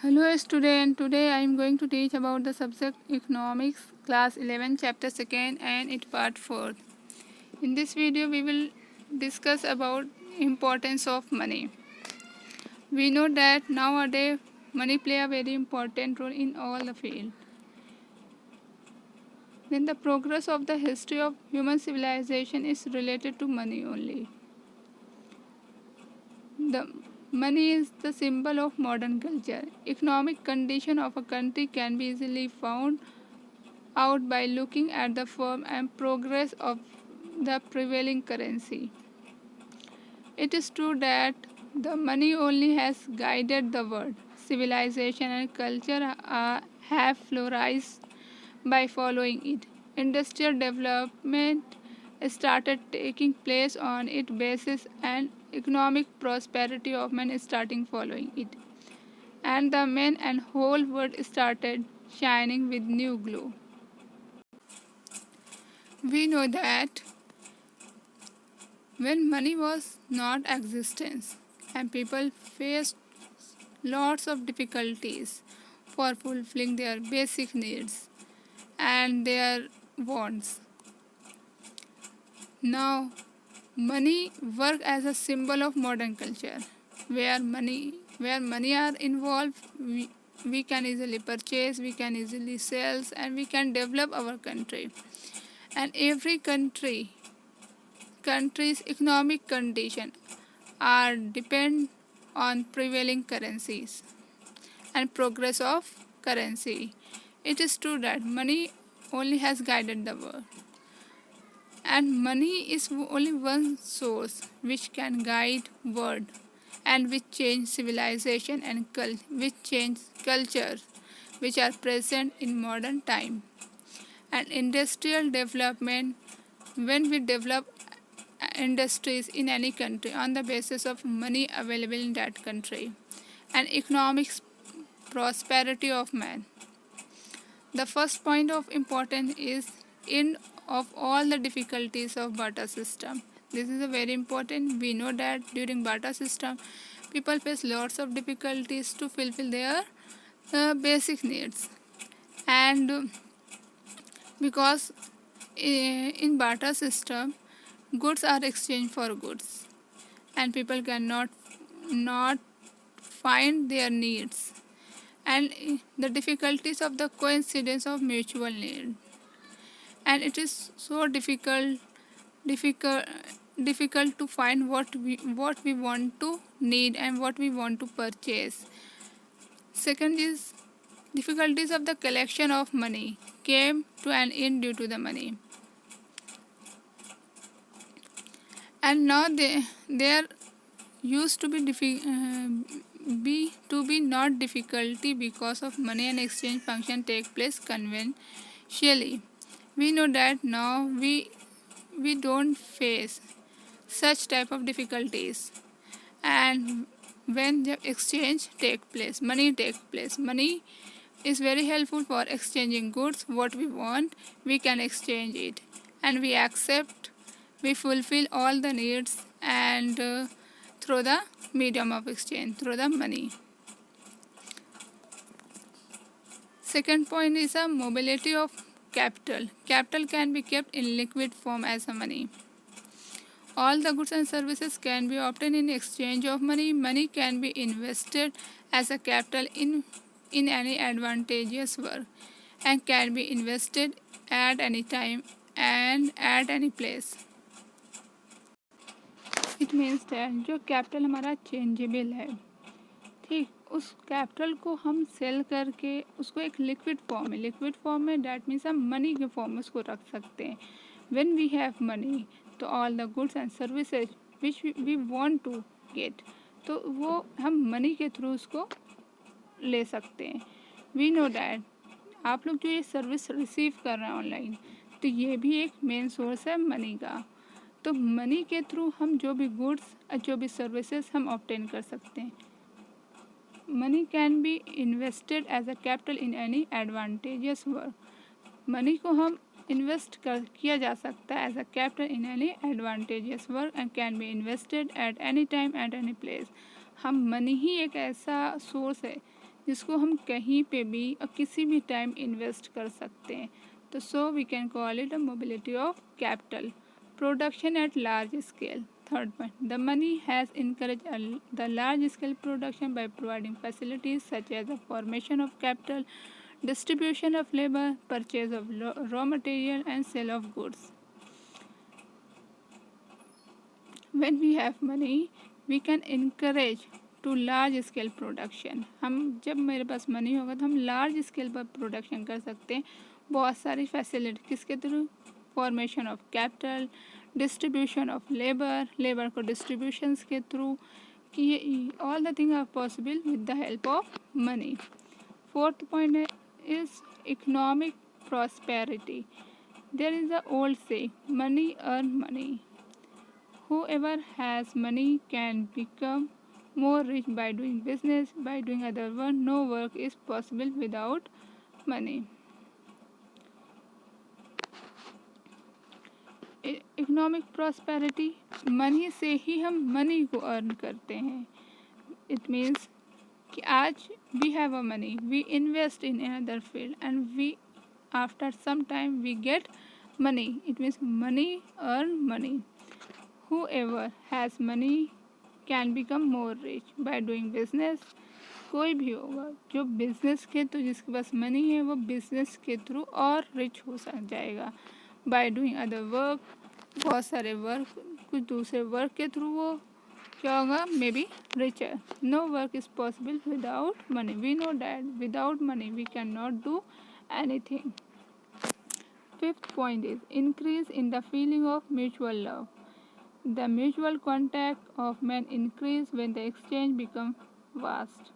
Hello student, today I am going to teach about the subject economics class 11 chapter 2nd and it part 4. In this video we will discuss about importance of money. We know that nowadays money play a very important role in all the field. Then the progress of the history of human civilization is related to money only. The money is the symbol of modern culture. Economic condition of a country can be easily found out by looking at the form and progress of the prevailing currency. It is true that the money only has guided the world. Civilization and culture have flourished by following it. Industrial development started taking place on its basis and economic prosperity of men starting following it. And the men and whole world started shining with new glow. We know that when money was not existence and people faced lots of difficulties for fulfilling their basic needs and their wants. Now money work as a symbol of modern culture. Where money are involved, we can easily purchase, we can easily sell, and we can develop our country. And every country's economic condition are depend on prevailing currencies and progress of currency. It is true that money only has guided the world, and money is only one source which can guide world and which change civilization and which change cultures which are present in modern time. And industrial development, when we develop industries in any country on the basis of money available in that country, and economic prosperity of man. The first point of importance is end of all the difficulties of barter system. This is a very important. We know that during barter system, people face lots of difficulties to fulfill their basic needs, and because in barter system, goods are exchanged for goods, and people cannot not find their needs, and the difficulties of the coincidence of mutual need, and it is so difficult difficult to find what we want to need and what we want to purchase. Second is difficulties of the collection of money came to an end due to the money, and now there used to be not difficulty because of money and exchange function take place conventionally. We know that now we don't face such type of difficulties, and when the exchange take place, money is very helpful for exchanging goods. What we want, we can exchange it, and we accept, we fulfill all the needs, and through the medium of exchange, through the money. Second point is a mobility of capital. Capital can be kept in liquid form as a money. All the goods and services can be obtained in exchange of money. Money can be invested as a capital in any advantageous work, and can be invested at any time and at any place. It means that जो capital हमारा changeable है, ठीक, उस capital को हम cell करके उसको एक लिक्विड फॉर्म में डैट मीन्स हम मनी के फॉर्म में उसको रख सकते हैं. व्हेन वी हैव मनी, तो all the goods and services which we want to get, तो वो हम मनी के थ्रू उसको ले सकते हैं. वी नो डैट आप लोग जो ये सर्विस रिसीव कर रहे हैं ऑनलाइन, तो ये भी एक मेन सोर्स है मनी का. तो मनी के थ्रू हम जो भी गुड्स जो भी सर्विसेज हम ऑब्टेन कर सकते हैं. Money can be invested as a capital in any advantageous work. Money को हम किया जा सकता है as a capital in any advantageous work and can be invested at any time at any place. हम मनी ही एक ऐसा सोर्स है जिसको हम कहीं पे भी और किसी भी टाइम इन्वेस्ट कर सकते हैं। तो so we can call it a mobility of capital. Production at large scale. Third point, the money has encourage the large scale production by providing facilities such as the formation of capital, distribution of labor, purchase of raw material and sale of goods. When we have money, we can encourage to large scale production. हम जब मेरे पास money होगा तो हम large scale पर production कर सकते हैं। बहुत सारी फैसिलिटी किसके through? Formation of capital, distribution of labour, labour को डिस्ट्रीब्यूशंस के थ्रू, कि ये all the thing are possible with the help of money. Fourth point is economic prosperity. There is a old saying, money earn money. Whoever has money can become more rich by doing business, by doing other work. No work is possible without money. Economic prosperity, money से ही हम money को earn करते हैं। It means कि आज we have a money, we invest in another field and we after some time we get money. It means money earn money. Whoever has money can become more rich by doing business. कोई भी होगा जो business के through, जिसके पास money है वो business के through और रिच हो जाएगा। बाय डूइंग अदर वर्क, बहुत सारे वर्क, कुछ दूसरे वर्क के थ्रू वो क्या होगा? May be richer. No work is possible without money. We know that without money we cannot do anything. Fifth point is increase in the feeling of mutual love. The mutual contact of men increase when the exchange becomes vast.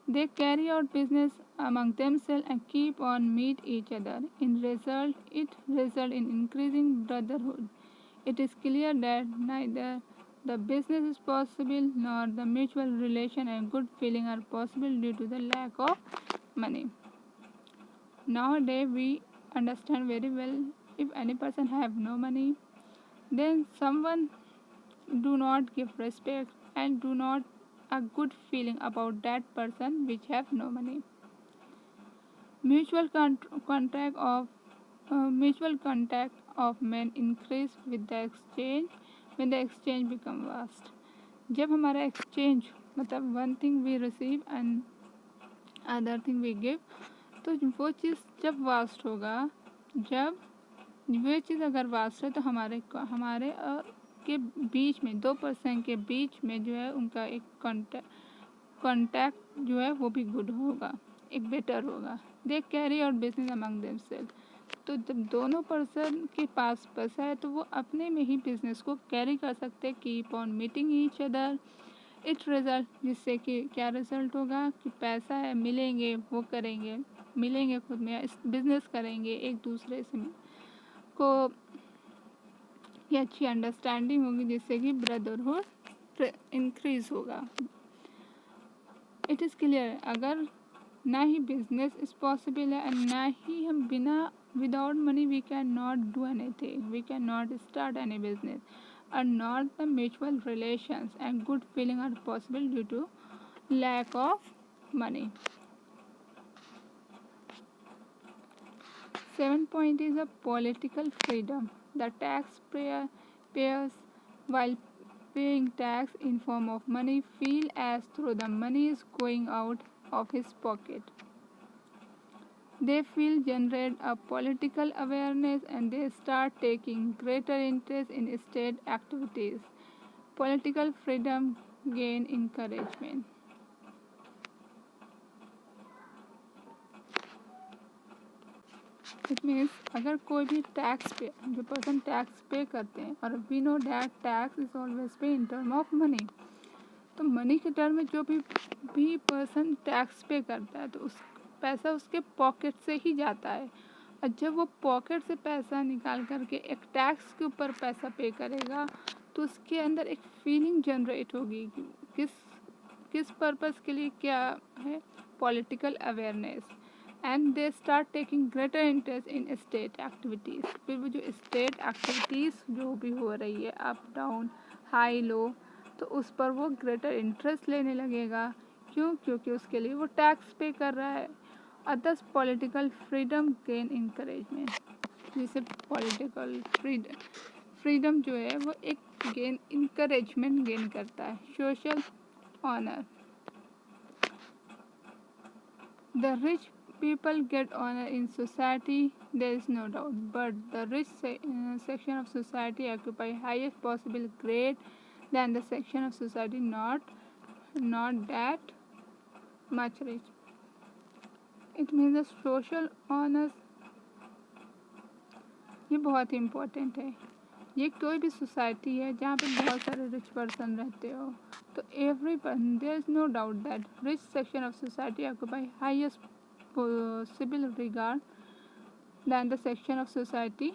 They carry out business among themselves and keep on meet each other. In result, it results in increasing brotherhood. It is clear that neither the business is possible nor the mutual relation and good feeling are possible due to the lack of money. Nowadays we understand very well, if any person have no money, then someone do not give respect and do not a good feeling about that person which have no money. Mutual contact of mutual contact of men increase with the exchange when the exchange become vast. जब हमारा exchange मतलब one thing we receive and other thing we give, तो वो चीज़ जब vast होगा, जब वो चीज़ अगर वास्ट है तो हमारे और के बीच में 2% के बीच में जो है उनका एक कॉन्टैक्ट जो है वो भी गुड होगा, एक बेटर होगा। They carry out business among themself. तो जब दोनों पर्सन के पास पैसा है तो वो अपने में ही बिजनेस को कैरी कर सकते हैं, keep on meeting each other. It result, जिससे कि क्या रिजल्ट होगा कि पैसा है, मिलेंगे वो करेंगे, मिलेंगे खुद में बिजनेस करेंगे, एक दूसरे से को की अच्छी अंडरस्टैंडिंग होगी, जिससे कि ब्रदरहुड इंक्रीज होगा। इट इज़ क्लियर, अगर ना ही बिजनेस इज पॉसिबल है एंड ना ही हम बिना without money we can not do anything, we can not start any business and not the mutual relations and good feeling are possible due to lack of money. 7 point is a political freedom. The taxpayer payers, while paying tax in form of money, feel as though the money is going out of his pocket. They feel generate a political awareness and they start taking greater interest in state activities. Political freedom gain encouragement. It means अगर कोई भी tax पे, जो person tax पे करते हैं, और we know that tax is always pay in term of money, तो मनी के टर्म में जो भी पर्सन टैक्स पे करता है तो उस पैसा उसके पॉकेट से ही जाता है। और जब वो पॉकेट से पैसा निकाल करके एक टैक्स के ऊपर पैसा पे करेगा तो उसके अंदर एक फीलिंग जनरेट होगी कि किस पर्पस के लिए क्या है, political awareness. And they start taking greater interest in state activities. फिर वो जो स्टेट एक्टिविटीज़ जो भी हो रही है, अप डाउन हाई लो, तो उस पर वो ग्रेटर इंटरेस्ट लेने लगेगा क्यों? क्योंकि उसके लिए वो टैक्स पे कर रहा है। Others political freedom gain encouragement, जिसे पॉलिटिकल फ्रीडम जो है वो एक इंकरेजमेंट गेन करता है। Social honour, the rich people get honor in society, there is no doubt, but the rich section of society occupy highest possible grade than the section of society not that much rich. It means the social honors, ये बहुत ही important है। ये कोई भी society है जहाँ पे बहुत सारे रिच पर्सन रहते हो, तो every person, there is no doubt that rich section of society occupy highest possible regard than the section of society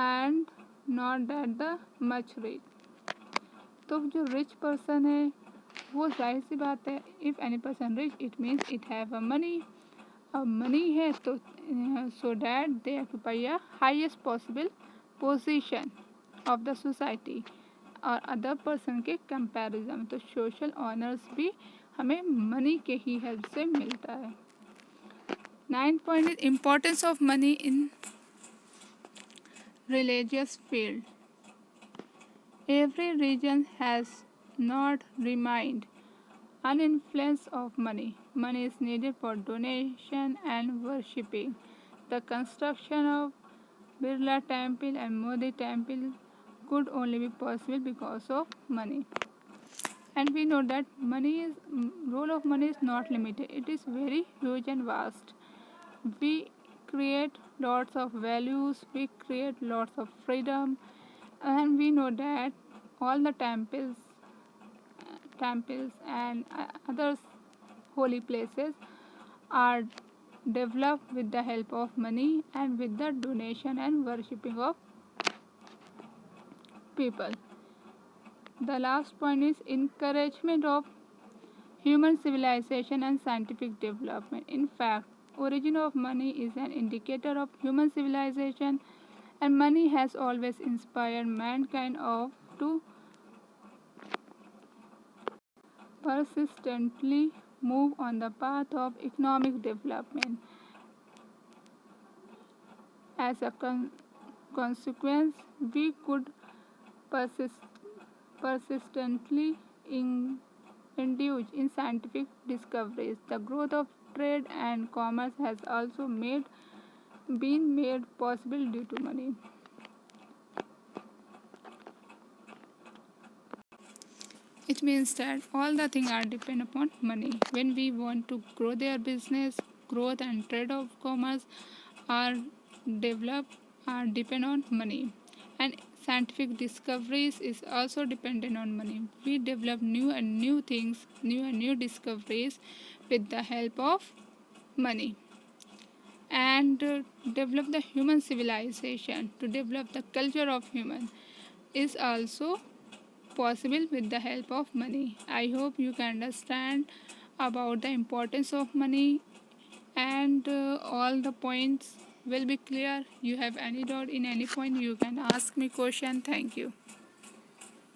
and not that the much rich. तो जो रिच पर्सन है वो जाहिर सी बात है, if any person rich it means it have a money. अब money है तो so that they occupy a highest possible position of the society और अदर पर्सन के कंपैरिजन। तो सोशल ऑनर्स भी हमें मनी के ही हेल्प से मिलता है। 9 point is importance of money in religious field. Every region has not remained an influence of money. Money is needed for donation and worshipping. The construction of Birla Temple and Modi Temple could only be possible because of money. And we know that role of money is not limited. It is very huge and vast. We create lots of values, we create lots of freedom, and we know that all the temples and other holy places are developed with the help of money and with the donation and worshipping of people. The last point is encouragement of human civilization and scientific development. In fact, origin of money is an indicator of human civilization, and money has always inspired mankind to persistently move on the path of economic development. As a consequence, we could persistently indulge in scientific discoveries. The growth of trade and commerce has also been made possible due to money. It means that all the things are depend upon money. When we want to grow their business, growth and trade of commerce are developed are depend on money. And scientific discoveries is also dependent on money. We develop new things, new discoveries with the help of money. And develop the human civilization, to develop the culture of human, is also possible with the help of money. I hope you can understand about the importance of money, and all the points will be clear. You have any doubt in any point, you can ask me question. Thank you.